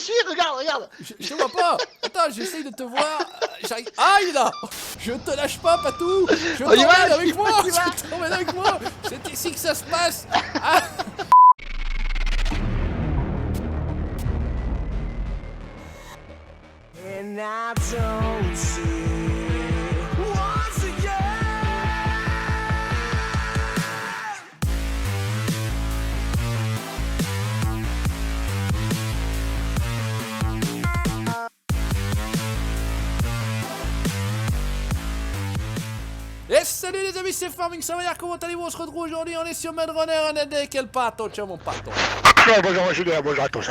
suis, regarde, regarde. Je te vois pas. Attends, j'essaye de te voir. J'arrive. Ah, il est là. Je te lâche pas, Patou. Je On y va, t'emmène avec on y moi. va, on y va. Je t'emmène avec moi. C'est ici que ça se passe. Ah. And I don't see once again. Et salut les amis, c'est Farming Savoyard, comment allez-vous? On se retrouve aujourd'hui, on est sur Mad Runner, on a des quel pato, ciao mon pato. Bonjour Julien, bonjour à tous.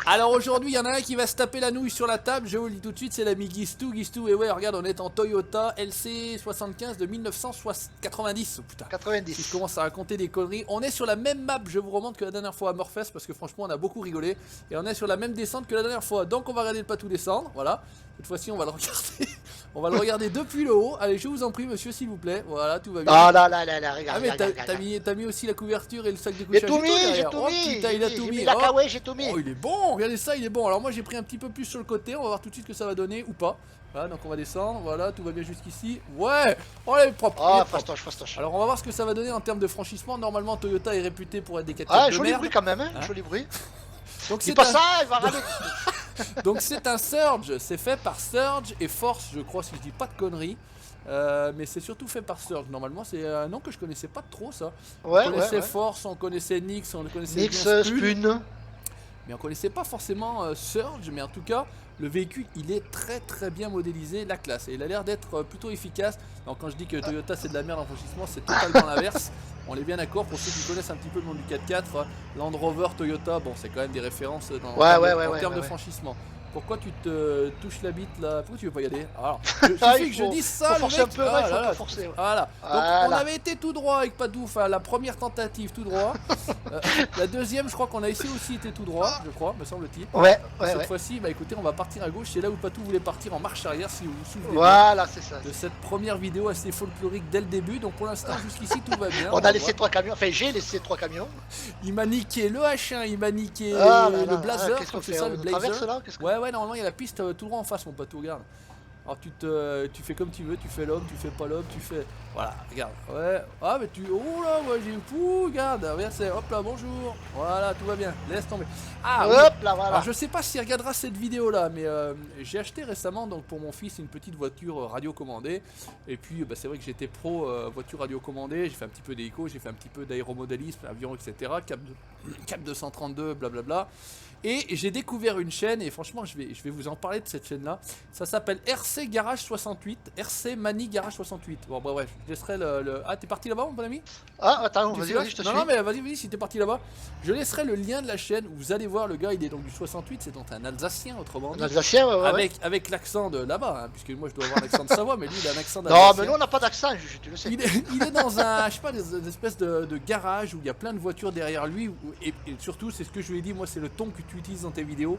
Alors aujourd'hui, il y en a un qui va se taper la nouille sur la table, je vous le dis tout de suite, c'est l'ami Gistou. Gistou, et ouais, regarde, on est en Toyota LC75 de 1990, oh putain. 90. Si je commence à raconter des conneries, on est sur la même map, je vous remonte, que la dernière fois à Morpheus, parce que franchement, on a beaucoup rigolé. Et on est sur la même descente que la dernière fois, donc on va regarder le patou descendre, voilà. Cette fois-ci, on va le regarder. On va le regarder depuis le haut. Allez, je vous en prie, monsieur, s'il vous plaît. Voilà, tout va bien. Ah là, regarde. Ah, mais regarde. t'as mis aussi la couverture et le sac de J'ai couchage. tout mis, j'ai derrière. tout Oh, mis. putain, il a tout J'ai mis. mis la Oh. kawaii, j'ai tout mis. Oh, il est bon. Regardez ça, il est bon. Alors, moi, j'ai pris un petit peu plus sur le côté. On va voir tout de suite ce que ça va donner ou pas. Voilà, donc on va descendre. Voilà, tout va bien jusqu'ici. Ouais. Oh, il est propre. il est Ah, propre. fastoche. Alors, on va voir ce que ça va donner en termes de franchissement. Normalement, Toyota est réputé pour être des 4x4 Ah, de joli merde. bruit quand même, hein, Hein. joli bruit. Donc, Dis c'est pas un... ça, il va râler. Donc c'est un Surge, c'est fait par Surge et Force, je crois, si je dis pas de conneries. Mais c'est surtout fait par Surge. Normalement, c'est un nom que je connaissais pas trop, ça. Ouais, On connaissait ouais. Force, on connaissait Nyx, on connaissait Nix, bien Spun, Spun. mais on connaissait pas forcément Surge. Mais en tout cas, le véhicule, il est très bien modélisé, la classe. Et il a l'air d'être plutôt efficace. Donc quand je dis que Toyota c'est de la merde en franchissement, c'est totalement l'inverse. On est bien d'accord, pour ceux qui connaissent un petit peu le monde du 4x4, Land Rover, Toyota, bon c'est quand même des références en termes de franchissement. Pourquoi tu te touches la bite là? Pourquoi tu veux pas y aller? Alors, il suffit que je dise ça, faut le forcer mec. un peu, ouais, faut un peu forcer. Ouais. Voilà. Donc Voilà. on avait été tout droit avec Patou, enfin la première tentative tout droit. La deuxième, je crois qu'on a essayé aussi été tout droit, je crois, me semble-t-il. Ouais. Cette fois-ci, bah écoutez, on va partir à gauche. C'est là où Patou voulait partir en marche arrière, si vous vous souvenez bien Voilà, c'est ça. de cette première vidéo assez folklorique dès le début. Donc pour l'instant, jusqu'ici, tout va bien. On a va laissé voir. 3 camions, enfin j'ai laissé 3 camions. Il m'a niqué le H1, il m'a niqué Ah là le là, Blazer, qu'est-ce je crois qu'on que c'est fait? ça, le On Blazer. traverse là? Qu'est-ce que- Ouais, normalement il y a la piste tout droit en face, mon Patou, regarde. Alors tu fais comme tu veux, tu fais l'homme, tu fais pas l'homme, tu fais... Voilà, regarde, ouais, ah mais tu... Oh là, ouais, j'ai... Pouh, regarde, c'est... Hop là, bonjour, voilà, tout va bien, laisse tomber. Ah, oui. Hop là, voilà. Alors je sais pas s'il regardera cette vidéo là, mais j'ai acheté récemment donc pour mon fils une petite voiture radiocommandée. Et puis bah, c'est vrai que j'étais pro voiture radiocommandée, j'ai fait un petit peu d'éco, j'ai fait un petit peu d'aéromodélisme, avion, etc. Cap 232, blablabla. Et j'ai découvert une chaîne, et franchement je vais vous en parler de cette chaîne là. Ça s'appelle RC Garage 68, RC Mani Garage 68. Bon bah ouais, je laisserai le... Ah, t'es parti là-bas mon bon ami? Ah, attends, Tu vas-y, sais vas-y, je te suis. Non, mais vas-y, si t'es parti là-bas. Je laisserai le lien de la chaîne où vous allez voir le gars, il est donc du 68, c'est donc un Alsacien autrement Un dit. Alsacien, ouais. Avec l'accent de là-bas, hein, puisque moi je dois avoir l'accent de Savoie, mais lui il a un accent Non, d'Alsacien. mais nous on n'a pas d'accent, tu le sais. Il est dans un, je sais pas, des espèces de garage où il y a plein de voitures derrière lui. Et surtout, c'est ce que je lui ai dit, moi c'est le ton que tu utilises dans tes vidéos.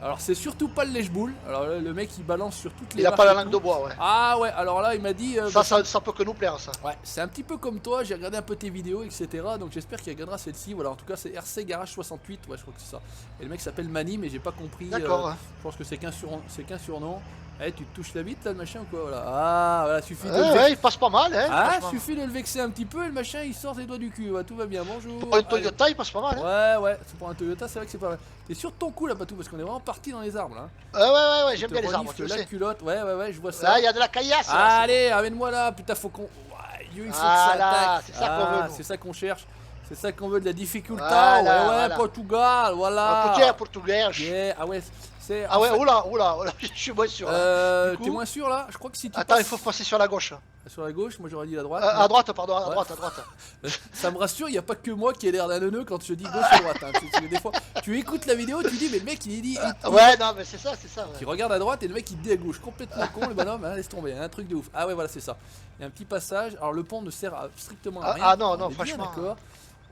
Alors c'est surtout pas le lèche-boule. Alors là, le mec il balance sur toutes les Il a marques pas la et langue tout. de bois, ouais. Ah ouais, alors là il m'a dit... Ça peut que nous plaire, ça. Ouais, c'est un petit peu comme toi, j'ai regardé un peu tes vidéos, etc. Donc j'espère qu'il regardera celle-ci. Voilà, en tout cas c'est RC Garage 68, ouais je crois que c'est ça. Et le mec s'appelle Mani, mais j'ai pas compris. D'accord. Je pense que c'est qu'un surnom. Eh, tu te touches la bite là le machin ou quoi? Voilà. Ah voilà, suffit de le Ouais, il passe pas mal, hein. Ah, franchement. suffit de le vexer un petit peu et le machin il sort les doigts du cul. Ouais, tout va bien, bonjour. Pour une Toyota, il passe pas mal, hein. Ouais, c'est pour un Toyota, c'est vrai que c'est pas mal. T'es sûr de ton coup là, Patou, parce qu'on est vraiment parti dans les arbres là. Ouais, j'aime bien les arbres, Renifle tu le la sais. culotte, ouais, je vois ça. Là, il y a de la caillasse. là, Allez, ramène-moi là, putain, faut qu'on. Ouais, il faut que ça Voilà, attaque. c'est ça qu'on veut, nous. C'est ça qu'on cherche. C'est ça qu'on veut, de la difficulté. Voilà, ouais, voilà. Portugal, voilà. Portugais. Yeah, ah ouais, c'est. Ah ouais, en fait, oula, je suis moins sûr. Là. Du coup- T'es moins sûr là? Je crois que si tu Attends, passes il faut passer sur la gauche. sur la gauche, moi j'aurais dit la droite. À droite, pardon, à Ouais. droite. Ça me rassure, il n'y a pas que moi qui ai l'air d'un neuneu quand je dis gauche et droite. Hein. Parce que des fois, tu écoutes la vidéo, tu dis, mais le mec il dit. Ouais, non, mais c'est ça. Tu regardes à droite et le mec il te dit à gauche. Complètement con le bonhomme, hein, laisse tomber, hein, un truc de ouf. Ah ouais, voilà, c'est ça. Il y a un petit passage. Alors le pont ne sert strictement à rien. Ah non, On est bien franchement. D'accord.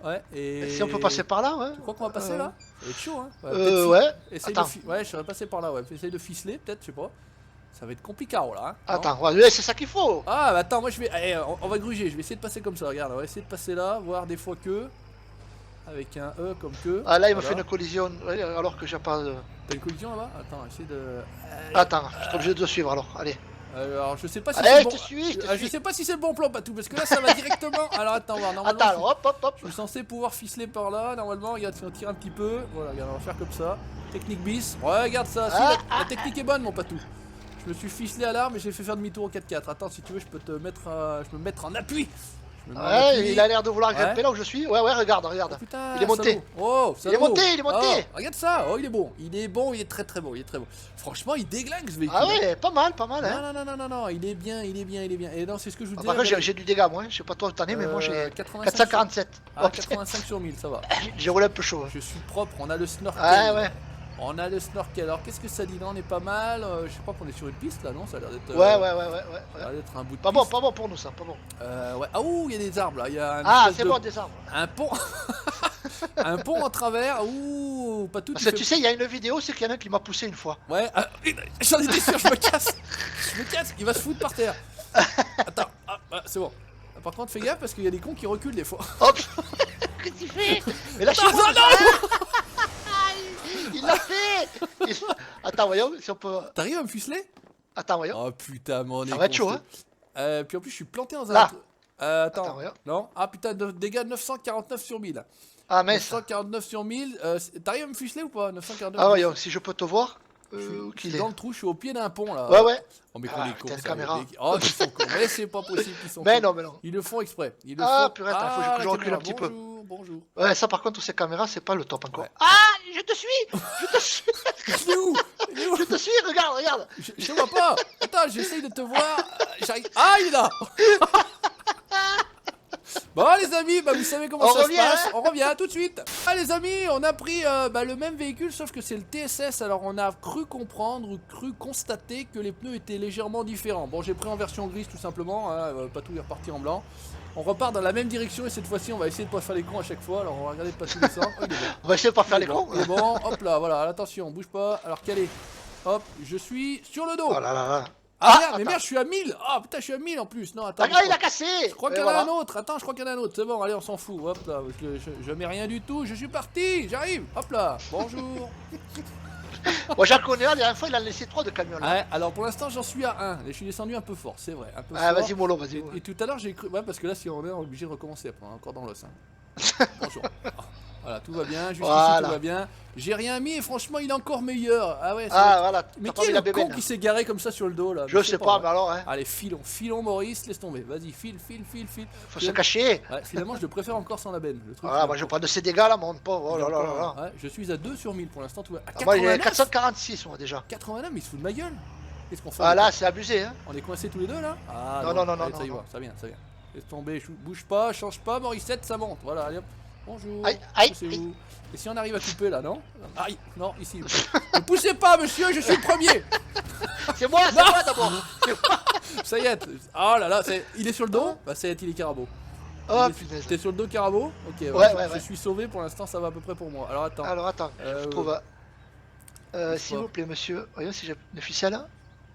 Ouais, et. Si on peut passer par là, ouais. Tu crois qu'on va passer là? Ça va être chaud, hein. Peut-être Ouais. essaye Attends. Ouais, je serais passé par là, ouais. Essaye de ficeler, peut-être, je sais pas. Ça va être compliqué là, hein. Non Attends, ouais, c'est ça qu'il faut. Ah, bah attends, moi je vais. Allez, on va gruger, je vais essayer de passer comme ça, regarde. On va essayer de passer là, voir des fois que. avec un E comme que. Ah là, il me Voilà. fait une collision, ouais, alors que j'ai pas... T'as une collision là-bas? Attends, essaie de. Attends, je suis obligé de le suivre alors, allez. Alors je sais pas si Allez, c'est je bon. te suis, je te Je suis. sais pas si c'est le bon plan, Patou, parce que là ça va directement. Alors attends, voir, normalement. Attends, alors, hop, hop, hop. Je suis censé pouvoir ficeler par là, normalement, regarde si on tire un petit peu, voilà, regarde, on va faire comme ça, technique bis, ouais, regarde ça, si, la technique est bonne mon Patou. Je me suis ficelé à l'arme et j'ai fait faire demi-tour au 4x4, attends si tu veux je peux te mettre, je peux me mettre en appui. Je me mets en appui. Ouais, il a l'air de vouloir Ouais. grimper là où je suis. Ouais, ouais, regarde, Oh, regarde. putain, Il est monté. salaud. Oh, Il est salaud. monté, il est monté. Oh, regarde ça, oh il est bon, il est très très bon, il est très bon. Franchement il déglingue ce véhicule. Ah ouais, pas mal, Non, hein. non, il est bien, il est bien. Et non, c'est ce que je vous Ah, disais. par contre, regardez. j'ai du dégât, moi. Je sais pas toi cette année, mais moi j'ai 85 447. Ah, Oh, putain, 85 sur 1000, ça va. j'ai roulé un peu chaud. Je suis propre, on a le snorkel. Ouais, ouais. On a le snorkel. Alors qu'est-ce que ça dit là? On est pas mal. Je crois qu'on est sur une piste là, non? Ça a l'air d'être. Ouais, ouais, Ça a ouais. l'air d'être un bout de Pas piste. bon pour nous ça, pas bon. Ouais. Ah ouh, il y a des arbres là. Il y a un Ah, espèce c'est de- bon, des arbres. Un pont. Un pont en travers. Ouh, pas tout. Parce que tu sais, il y a une vidéo, c'est qu'il y en a un qui m'a poussé une fois. Ouais. J'en étais sûr. Je me casse. Je me casse. Il va se foutre par terre. Attends. Ah, c'est bon. Par contre, fais gaffe parce qu'il y a des cons qui reculent des fois. Hop. Qu'est-ce qu'il fait? Mais lâchez Non, moi non, Il l'a fait. Attends, voyons, si on peut... T'arrives à me ficeler? Attends, voyons. Oh putain, mon Ça va être chaud, hein. Puis en plus, je suis planté dans un. Là. Attends. Attends, regarde. Non. Ah putain, dégâts 949 sur 1000. Ah, mince. 949 sur 1000. T'arrives à me ficeler ou pas? 949. Ah, voyons, si je peux te voir. Je Où suis qu'il est? dans le trou, je suis au pied d'un pont là. Ouais, ouais. Oh, mais Ah, qu'on est putain, cons, la ça, caméra. Oh, ils sont cons. Mais c'est pas possible qu'ils sont Mais cons. non, mais non. Ils le font exprès. Ils le Ah, font. purée, attends, faut que je la recule caméra. un petit peu. Bonjour, bonjour. Ouais, ça par contre, ces caméras, c'est pas le top encore. Ouais. Ah, je te suis. Je te suis. Il est où? Il est où? Je te suis, regarde, regarde. Je te vois pas. Attends, j'essaye de te voir. J'arrive. Ah, il est là. Bon les amis, bah vous savez comment On ça revient, se passe, hein. on revient tout de suite. Ah les amis, on a pris le même véhicule sauf que c'est le TSS. Alors on a cru comprendre ou cru constater que les pneus étaient légèrement différents. Bon j'ai pris en version grise tout simplement, hein, pas tout est reparti en blanc. On repart dans la même direction et cette fois-ci on va essayer de pas faire les cons à chaque fois. Alors on va regarder de pas tout descendre. Oh, il est bon. On va essayer de pas faire Il les est bon, cons. il est bon, hop là, voilà, attention, bouge pas. Alors calé. Hop, je suis sur le dos. Oh là là là. Ah merde, mais attends. merde, je suis à 1000. Ah putain, je suis à 1000 en plus. Non, attends. Regarde, il a cassé. Je crois qu'il y en a un autre, attends, je crois qu'il y en a un autre, c'est bon, allez, on s'en fout, hop là, je mets rien du tout, je suis parti, j'arrive, hop là, bonjour. Moi, j'en connais un, la dernière fois, il a laissé 3 de camions là. Ouais, alors pour l'instant j'en suis à 1, je suis descendu un peu fort, c'est vrai, un peu Ah, fort. vas-y, mollo, vas-y. Et tout à l'heure j'ai cru, ouais, parce que là si on est obligé de recommencer après, on est encore dans l'os. Hein. Bonjour. Ah, voilà, tout va bien, jusqu'ici Voilà. tout va bien. J'ai rien mis et franchement il est encore meilleur. Ah ouais, Ah, voilà. mais T'as qui pas est mis le la bébé. con qui s'est garé comme ça sur le dos là? Je sais pas, mais alors, hein. Allez, filons Maurice, laisse tomber, vas-y, file. Faut se cacher. Ouais, finalement, je le préfère encore sans la benne. Le truc, Voilà, moi, je prends de ces dégâts là, mon pauvre. Oh là là là là. Ouais, je suis à 2 sur 1000 pour l'instant. Tout va. À Ah, moi, il est 89, 446, moi, déjà. 89, mais il se fout de ma gueule. Qu'est-ce qu'on fait? Ah, là, c'est abusé, hein. On est coincés tous les deux là? Ah Non, non, non, allez, non, ça y non, va, non. ça vient. Laisse tomber, bouge pas, change pas, Morissette, ça monte. Voilà, allez hop. Bonjour. Aïe, aïe, C'est aïe. où? Et si on arrive à couper là, non? Aïe, non, ici. Ne poussez pas, monsieur, je suis le premier. C'est moi d'abord. Ça y est. Oh là là, il est sur le dos? Bah, ça y est, il est carabo. Oh, punaise. T'es sur le dos carabo? Ok, Ouais, je ouais. suis sauvé pour l'instant, ça va à peu près pour moi. Alors attends. Alors, attends, je trouve. S'il pas. vous plaît, monsieur. Voyons si j'ai une ficelle.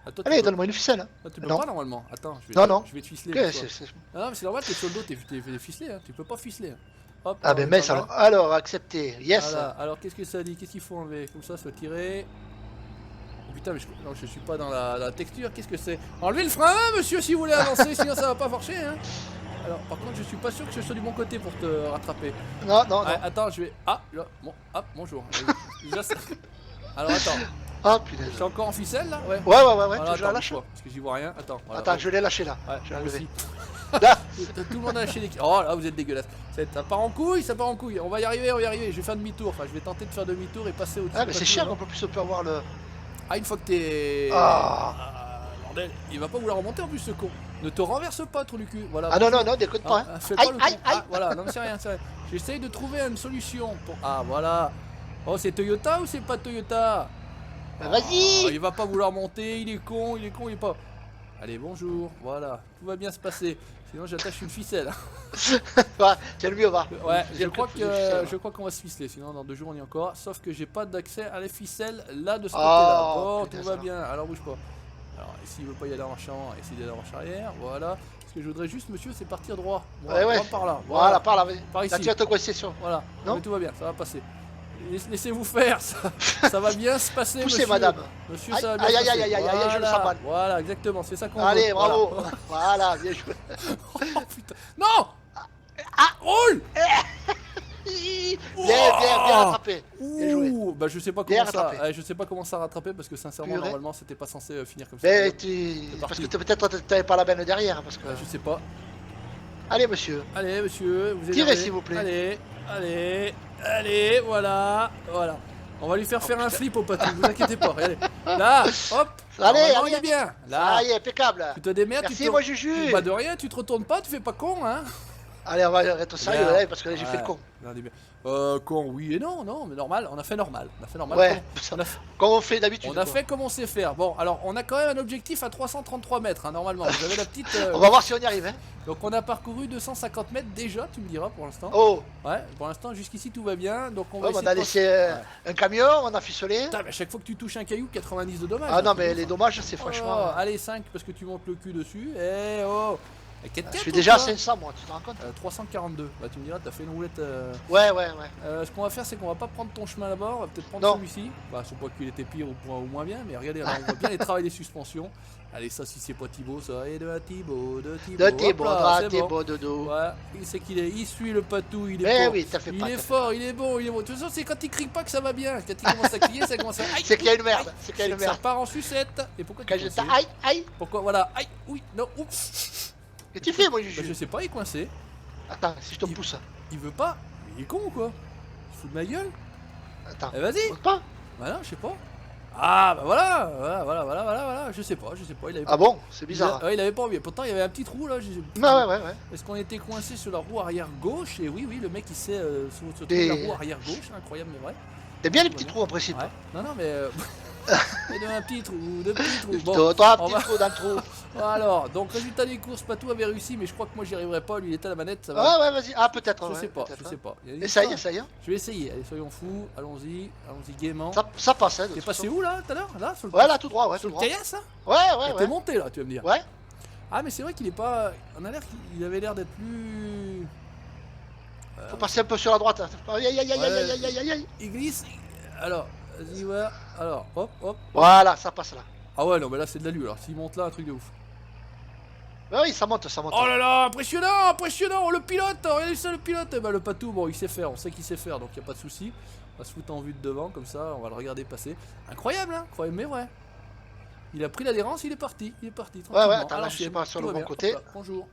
Attends, Allez, donne-moi une ficelle. tu peux Non. pas normalement. Attends, Non, non. je vais te ficeler. Ok, pour toi. c'est- Non, mais c'est normal, t'es sur le dos, t'es ficelé, hein. Tu peux pas ficeler. Hein. Hop, Ah, ben, mince pas alors. mal. Alors, accepté. Yes. Voilà. Alors, qu'est-ce que ça dit? Qu'est-ce qu'il faut enlever? Comme ça, soit tiré. Oh, putain, mais non, je suis pas dans la texture. Qu'est-ce que c'est? Enlevez le frein, monsieur, si vous voulez avancer, sinon ça va pas marcher. Hein. Alors, par contre, je suis pas sûr que je sois du bon côté pour te rattraper. Non, non, Ouais, non. attends, je vais. Ah, là, bon, hop, bonjour. Déjà, alors, attends. Ah, punaise. Je suis encore en ficelle là? Ouais. Ouais, Voilà, je la attends, lâche. bouge pas, parce que j'y vois rien. Attends. Voilà, Attends, ouais. je l'ai lâché là. Ouais, Je l'ai moi enlevé. aussi. Là. Tout le monde a lâché des. Oh là, vous êtes dégueulasse. Ça part en couille, ça part en couille. On va y arriver, Je vais faire demi-tour. Enfin, je vais tenter de faire demi-tour et passer au-dessus. Ah, mais de c'est Patou, cher non qu'on peut plus avoir le. Ah, une fois que t'es. Ah. Bordel, il va pas vouloir remonter en plus ce con. Ne te renverse pas, trou du cul. Voilà. Ah, non, non, non, déconne pas. Ah, Hein. fais Aïe, pas le aïe, con. aïe. Ah, voilà, non, mais c'est rien, c'est rien. J'essaye de trouver une solution pour. Ah, voilà. Oh, c'est Toyota ou c'est pas Toyota? Bah, vas-y. Oh, il va pas vouloir monter, il est con, il est pas. Allez, bonjour, voilà, tout va bien se passer. Sinon, j'attache une ficelle. Ouais, tiens, le mieux, va. Ouais, J'ai le coup de ficelle. je crois qu'on va se ficeler. Sinon, dans 2 jours, on y est encore. Sauf que j'ai pas d'accès à les ficelles là de ce Ah, côté-là. Bon, putain, tout va ça. bien. Alors, bouge pas. Alors, s'il veut pas y aller en marche avant, essayez d'aller en marche arrière. Voilà. Ce que je voudrais juste, monsieur, c'est partir droit. Ouais, ouais. Droit par là. Voilà, par là, vas-y. Par Là, ici. tu vas te coincer sur. Voilà. Non Mais tout va bien, ça va passer. Laissez-vous faire, ça va bien se passer, Poussez, monsieur. madame. Monsieur, Aïe, ça va bien aïe, se aïe, passer. aïe, aïe, aïe, je le sens mal. Voilà, exactement, c'est ça qu'on veut. Allez, bravo. Voilà. Voilà, bien joué. Oh putain. Non. Roule. Bien, bien rattrapé. Bien joué. Ouh, bah je sais pas Bien comment ça, rattrapé. je sais pas comment ça rattraper parce que sincèrement Purée. normalement c'était pas censé finir comme ça. Mais parce parti. que peut-être t'avais pas la benne derrière. Parce que... Je sais pas. Allez, monsieur. Allez monsieur, vous Tirez, énervez. s'il vous plaît. Allez, voilà. On va lui faire faire un flip au patou, vous inquiétez pas, regardez. Là, hop. Allez, normalement, allez. il est bien. Là, Ça y est, impeccable. tu te démerdes, Merci, tu te... moi, Juju. Bah de rien, tu te retournes pas, tu fais pas con, hein. Allez, on va être sérieux Bien. là, parce que là, j'ai fait le con. Non, dis bien. Con, oui et non, mais normal, on a fait normal. Ouais, On a fait- comme on fait d'habitude. On a quoi. fait comme on sait faire. Bon, alors on a quand même un objectif à 333 mètres, hein, normalement. Vous avez la petite. On va voir si on y arrive. Hein. Donc on a parcouru 250 mètres déjà, tu me diras pour l'instant. Oh, Ouais, pour l'instant jusqu'ici tout va bien. Donc on va ouais, on essayer a de laissé Ouais. un camion, on a ficelé. Putain, mais à chaque fois que tu touches un caillou, 90 de dommages. Ah hein, non, c'est mais bon, les ça. dommages, c'est Oh, franchement. allez, 5 parce que tu montes le cul dessus. Eh oh. Je suis déjà à 500, moi, tu te rends compte? 342. Bah, tu me diras, t'as fait une roulette. Ouais, ouais, ouais. Ce qu'on va faire, c'est qu'on va pas prendre ton chemin là-bas, on va peut-être prendre Non. celui-ci. Bah, je sais pas qu'il était pire ou moins bien, mais regardez, alors, on voit bien les travails des suspensions. Allez, ça, si c'est pas Thibaut, ça. Et de Thibaut, De Hop Thibaut, là, c'est Thibaut, bon. de dos. Ouais, il sait qu'il est, il suit le patou, il est Mais fort. oui, t'as fait Il pas. est t'as fait fort, il est bon, il est bon. De toute façon, c'est quand il crie pas que ça va bien. Quand il commence à crier, ça commence à. Aïe, C'est qu'il y a une merde, aïe, c'est qu'il y a une que ça merde. part en sucette. Et pourquoi tu Quand es je coincé aïe, aïe. Pourquoi Voilà, aïe, oui, non, oups. Qu'est-ce que tu fais, moi, Bah, je Juju? sais pas, il est coincé. Attends, si je te pousse. Il veut pas. Il est con ou quoi Il se fout de ma gueule Attends. Eh, vas-y. Monte pas? Bah non, je sais pas. Ah bah voilà, je sais pas, il avait Ah bon? C'est bizarre. il avait pas envie. Pourtant, il y avait un petit trou là. Ah ouais, ouais, ouais. Est-ce qu'on était coincé sur la roue arrière gauche? Et oui, le mec il sait se trouver Et- la roue arrière gauche, incroyable mais vrai. T'aimes bien les petits trous en principe. Ouais. Non, mais et de un petit trou, de petits trous. Bon, Toi, un on petit va- trou dans le trou. alors, donc résultat des courses, Patou avait réussi, mais je crois que moi j'y arriverai pas. Lui il était à la manette, ça va. Ah ouais, vas-y. Ah, peut-être. Je ouais, sais pas, peut-être, je hein. sais pas. Il y a une Essaye, histoire. essaye. Hein. Je vais essayer. Allez, soyons fous. Allons-y gaiement. Ça passe, hein. de T'es toute passé façon. où là tout à l'heure? Là, sur le, Ouais, là, tout droit, ouais, sur tout le droit. caillasse là? Ouais, ouais, T'es ouais. monté là, tu vas me dire. Ouais. Ah, mais c'est vrai qu'il est pas. On a l'air qu'il avait l'air d'être plus. Faut passer un peu sur la droite. Aïe, aïe, aïe, aïe, aïe, aïe, aïe, aïe, aïe. Il glisse. Alors, vas-y, ouais. Alors, hop. Voilà, ça passe là. Ah ouais, non, mais là c'est de la lue alors. S'il monte là, un truc de ouf. Ouais, oui, ça monte, ça monte. Oh là là, impressionnant. Le pilote, regardez ça, le pilote. Eh ben, le Patou, bon, il sait faire. On sait qu'il sait faire, donc y a pas de souci. On va se foutre en vue de devant, comme ça, on va le regarder passer. Incroyable, hein? Incroyable, mais vrai. Il a pris l'adhérence, il est parti. Tranquillement. Ouais, attends, À là, je sais l'ancienne, pas, sur tout le va bon bien. côté. Hop là, bonjour.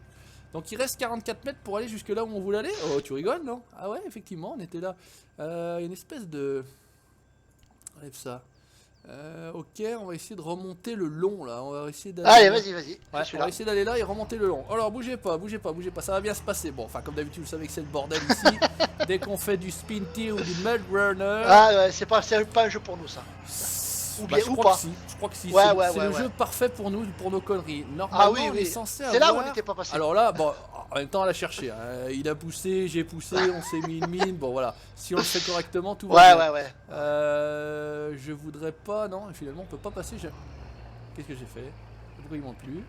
Donc il reste 44 mètres pour aller jusque là où on voulait aller. Oh, tu rigoles, non? Ah ouais, effectivement, on était là. Il y a une espèce de... Enlève ça. Ok, on va essayer de remonter le long là. On va essayer d'aller. Allez, vas-y, vas-y. Ouais, Je suis on va là. essayer d'aller là et remonter le long. Alors bougez pas, ça va bien se passer. Bon, enfin comme d'habitude, vous savez que c'est le bordel ici. Dès qu'on fait du spinty ou du mud runner. Ah, ouais, c'est pas un jeu pour nous, ça. Ou bah, bien, je ou crois pas. que si. Je crois que si. Ouais, c'est ouais, c'est ouais, le ouais. jeu parfait pour nous, pour nos conneries. Normalement, Ah oui, on est oui. censé C'est là où avoir- on n'était pas passé. Alors là, bon, en même temps, on l'a cherché. Hein. Il a poussé, j'ai poussé, on s'est mis une mine. Bon, voilà. Si on le fait correctement, tout va Ouais, bien. ouais, ouais. Je voudrais pas. Non, finalement, on peut pas passer. Qu'est-ce que j'ai fait? Pourquoi il monte plus?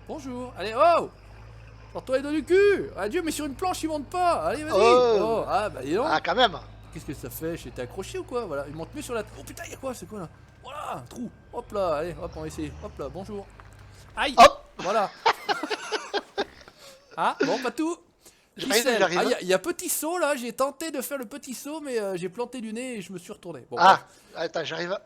Bonjour. Allez, oh! Sors-toi les dos du cul! Adieu, mais sur une planche, il monte pas! Allez, vas-y! Oh. Ah, bah dis donc! Ah, quand même. Qu'est-ce que ça fait? J'étais accroché ou quoi? Voilà, il monte mieux sur la. Oh putain, y'a quoi? C'est quoi là? Voilà, un trou! Hop là, allez, hop, on va essayer. Hop là, bonjour! Aïe! Hop. Voilà! Ah, bon, pas tout! J'arrive. Ah, il y a petit saut là, j'ai tenté de faire le petit saut, mais j'ai planté du nez et je me suis retourné. Bon, Ah, attends, j'arrive.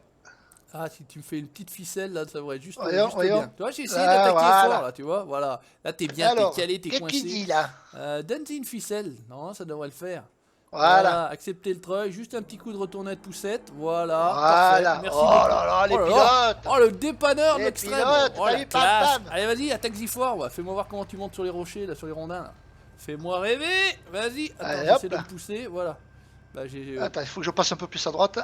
ah, si tu me fais une petite ficelle là, ça devrait être juste, Voyons, juste voyons. bien. Tu vois, j'ai essayé Ah, d'attaquer voilà. fort là, tu vois, voilà. Là, t'es bien, Alors, t'es calé, t'es qu'est-ce qu'il coincé. dit là? Donne-y une ficelle. Non, ça devrait le faire. Voilà. Accepter le treuil, juste un petit coup de retournette poussette. Voilà. Voilà. Parfait. Merci Oh beaucoup. là là, les Oh là là. pilotes. Oh, le dépanneur Les d'extrême. pilotes, Oh, t'as la vu, pam, classe. pam. Allez, vas-y, attaque-y fort. Ouais. Fais-moi voir comment tu montes sur les rochers, là, sur les rondins. Là. Fais-moi rêver. Vas-y. Attends, Allez, j'essaie hop. de me pousser. Voilà. Bah, j'ai. Attends, il faut que je passe un peu plus à droite.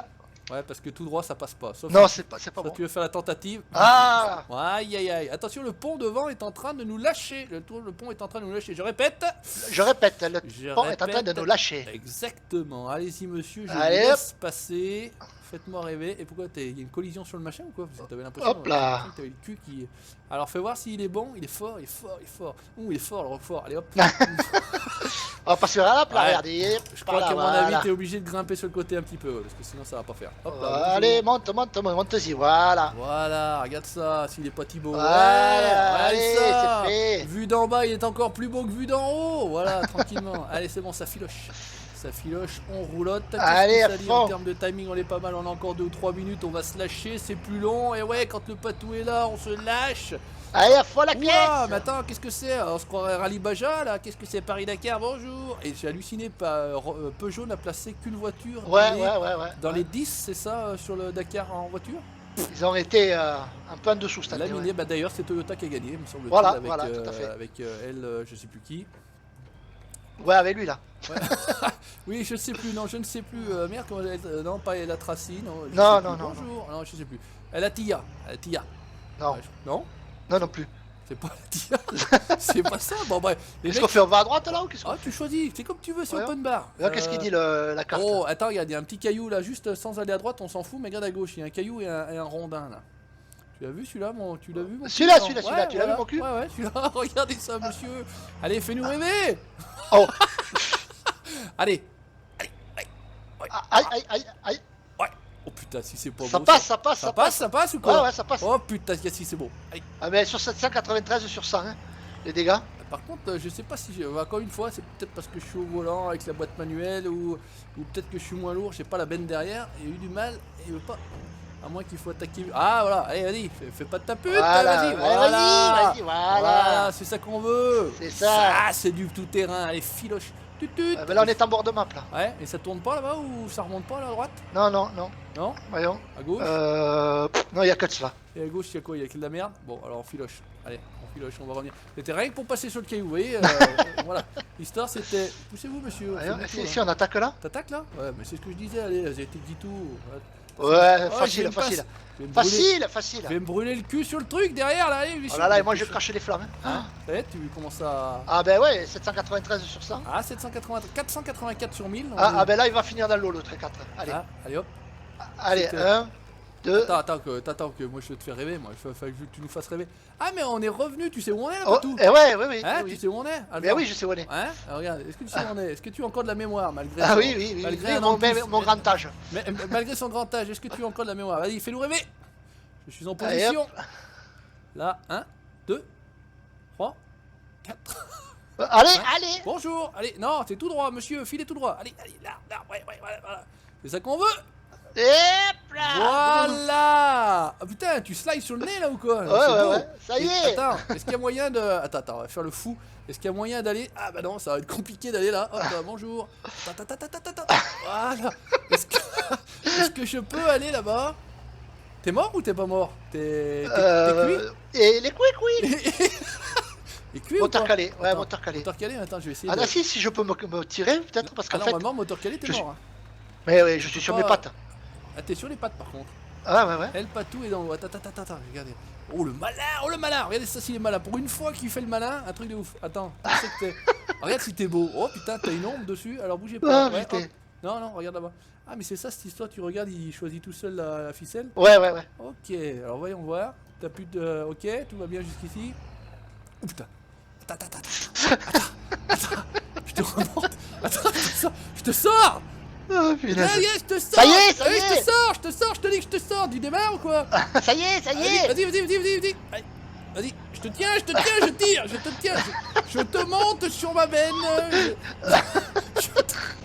Ouais, parce que tout droit, ça passe pas. Sauf Non, si- c'est pas sauf bon. tu veux faire la tentative. Ah. Aïe aïe aïe. Attention, le pont devant est en train de nous lâcher. Le pont est en train de nous lâcher. Je répète. Je répète, le Je pont est en train de répète. nous lâcher. Exactement. Allez-y, monsieur. Je Allez, laisse passer. Faites-moi rêver. Et pourquoi il y a une collision sur le machin ou quoi? Parce que t'avais l'impression Hop là. que t'avais le cul qui. Alors fais voir s'il est bon. Il est fort, il est fort, il est fort. Ouh, il est fort, le Roquefort. Allez hop. On va passer vers là, là, Ouais. regardez. Je crois Voilà, qu'à mon voilà. avis, t'es obligé de grimper sur le côté un petit peu. Parce que sinon, ça va pas faire. Hop là. bonjour. Allez, monte-y, voilà. Voilà, regarde ça, s'il est pas Thibaut. Voilà, ouais, allez, ça. c'est fait. Vu d'en bas, il est encore plus beau que vu d'en haut. Voilà, tranquillement. Allez, c'est bon, ça filoche. Ça filoche, on roulotte. Qu'est-ce Allez, que à ça dit fond. en termes de timing, on est pas mal. On a encore 2 ou 3 minutes, on va se lâcher, c'est plus long. Et ouais, quand le patou est là, on se lâche. Allez, à fond la Ouah, pièce. mais attends, qu'est-ce que c'est? On se croirait Rallye Baja là? Qu'est-ce que c'est? Paris-Dakar, bonjour. Et j'ai halluciné, Peugeot n'a placé qu'une voiture Ouais, dans les, ouais. dans les 10, c'est ça, sur le Dakar en voiture? Ils ont été un peu en dessous cette année. Laminé, Ouais. bah d'ailleurs c'est Toyota qui a gagné, me semble-t-il, Voilà, avec, voilà, tout à fait. avec elle, je sais plus qui. Ouais, avec lui là. Oui, je sais plus, non, je ne sais plus. Merde, comment elle, non, pas elle a Tracy, non. je Non, sais non, plus. non, Bonjour, non, je sais plus. Elle a Tia, Non, Ouais, non, non, non plus. c'est pas la Tia, c'est pas ça. Bon, bref. Les Qu'est-ce mecs, qu'on fait? On va à droite là ou qu'est-ce qu'on ah, tu choisis, c'est comme tu veux, c'est Ouais. open bar. fait? Qu'est-ce qu'il dit la carte? Oh, attends, regarde, il y a un petit caillou là, juste sans aller à droite, on s'en fout, mais regarde à gauche, il y a un caillou et un rondin là. Tu l'as vu celui-là, tu l'as vu mon Celui-là, cul, non celui-là, Ouais, tu l'as vu, mon cul Ouais, ouais, celui-là, regardez ça, monsieur. Allez, fais-nous rêver. Oh, Allez. aïe. Ouais. Oh putain, si c'est pas Ça beau. passe, ça passe, Ça passe, ça passe ou quoi? Ouais, ouais, ça passe. Oh putain, si c'est beau. Allez. Ah, mais sur 793 sur 100, hein, les dégâts. Par contre, je sais pas si encore une fois, c'est peut-être parce que je suis au volant avec la boîte manuelle ou peut-être que je suis moins lourd, j'ai pas la benne derrière, il a eu du mal et il veut pas. À moins qu'il faut attaquer. Ah voilà, allez, vas-y, fais pas de ta pute, Voilà, vas-y, ouais, voilà. vas-y, voilà. C'est ça qu'on veut. C'est ça. C'est du tout terrain, allez, filoche. Tut. Mais là, on est en bord de map là. Ouais, et ça tourne pas là-bas ou ça remonte pas là à droite? Non. Non? Voyons. À gauche? Non, il y a que de cela. Et à gauche, il y a quoi? Il y a que de la merde? Bon, alors on filoche. Allez, on filoche, on va revenir. C'était rien que pour passer sur le caillou, vous voyez. Voilà. L'histoire, c'était. Poussez-vous, monsieur. Voyons, faites-vous tour, si là. on attaque là. T'attaques là? Ouais, mais c'est ce que je disais, allez, j'ai été dit tout. Ouais, Oh, facile, j'ai une facile. passe. Je vais me brûler- Facile. Je vais me brûler le cul sur le truc derrière là, allez. Oh là là, et moi je crache les flammes. Hein. Hein? Ça y est, tu commences à. Ah ben ouais, 793 sur 100. Ah, 484 sur 1000. Ah ben là, il va finir dans l'eau le trait 4. Allez, Ah, allez hop. allez, c'était- 1, 2. Attends que moi je te fais rêver, moi. Il faut que tu nous fasses rêver. Ah, mais on est revenu, tu sais où on est là, Oh, tout. eh ouais, oui. Hein, oui. tu sais où on est? Mais Albert oui, je sais où on est. Hein? Alors, regarde, est-ce que tu sais où on est? Est-ce que tu as encore de la mémoire malgré Ah son- oui, malgré oui, un an de plus mon grand âge. Mais malgré son grand âge, est-ce que tu as encore de la mémoire? Vas-y, fais-nous rêver. Je suis en Allez, position. Là, 1, 2, 3, 4. Allez, Hein? allez. Bonjour. Allez, non, c'est tout droit, monsieur. Filez tout droit. Allez, là, ouais, voilà. C'est ça qu'on veut. Hop là. Voilà. Ah putain, tu slides sur le nez là ou quoi? C'est beau. Ouais, ça y est. Attends, est-ce qu'il y a moyen de. Attends, on va faire le fou. Est-ce qu'il y a moyen d'aller. Ah bah non, ça va être compliqué d'aller là. Hop, bonjour. Voilà. Est-ce que je peux aller là-bas? T'es mort ou t'es pas mort? T'es cuit? Et les couilles. Et cuit ou Moteur pas? calé, ouais, Attends, moteur calé. Moteur calé, attends, je vais essayer Ah, de. bah si je peux me tirer peut-être parce Ah, qu'en fait. normalement, moteur calé, t'es je mort. Hein. Mais oui, je suis sur pas- mes pattes. Ah, t'es sur les pattes par contre. Ah, ouais. Elle patou est dans le. Attends, regardez. Oh le malin, regardez ça s'il est malin. Pour une fois qu'il fait le malin, un truc de ouf. Attends, je sais que t'es. Regarde si t'es beau. Oh putain, t'as une ombre dessus, alors bougez pas. Ah, Ouais, putain. hop. Non, regarde là-bas. Ah, mais c'est ça cette histoire, tu regardes, il choisit tout seul la ficelle. Ouais. Ok, alors voyons voir. T'as plus de. Ok, tout va bien jusqu'ici. Oh putain. Attends. Je te remonte. Attends, je te sors. Ah, Ah, punaise. yes, je te sors. Ça y est, ça y Allez, est. je te sors, je te dis que je te sors. Du démarre ou quoi? Ça y est. Vas-y. Allez, vas-y, je te tiens, je tire, je te tiens. Je te monte sur ma veine.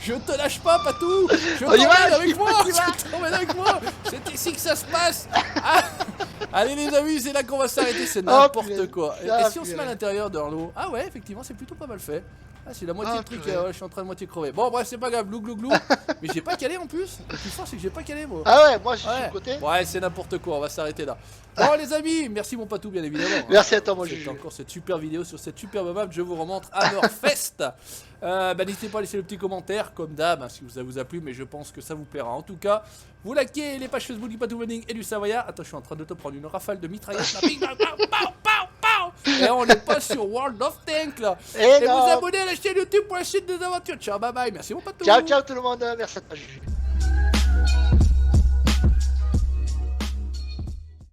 Je te lâche pas, Patou. Je On y va, t'emmène avec on y moi. va, on y va. Je t'emmène avec moi. C'est ici que ça se passe. Ah. Allez les amis, c'est là qu'on va s'arrêter, c'est n'importe punaise. quoi. Et Ah, si on se met à punaise. l'intérieur de l'eau? Ah ouais, effectivement, c'est plutôt pas mal fait. Ah, c'est la moitié Ah, du truc, purée. ouais, je suis en train de moitié crever. Bon, bref, c'est pas grave, glou. Mais j'ai pas calé en plus. Le plus fort, c'est que j'ai pas calé, moi. Ah ouais, moi je suis sur Ouais, le côté. ouais, c'est n'importe quoi, on va s'arrêter là. Bon les amis, merci mon Patou bien évidemment. Merci à toi, mon C'est Juju. encore cette super vidéo sur cette superbe map, je vous remonte Hammerfest. N'hésitez pas à laisser le petit commentaire comme d'hab si ça vous a plu, mais je pense que ça vous plaira. En tout cas, vous likez les pages Facebook du Patou Running et du Savoyard. Attends, je suis en train de te prendre une rafale de mitraillette là. Bing, bang, pow, pow. Et on n'est pas sur World of Tank là. Et Et non. vous abonnez à la chaîne YouTube pour la suite des aventures. Ciao, bye bye, merci mon Patou. Ciao tout le monde. Merci à toi, Juju.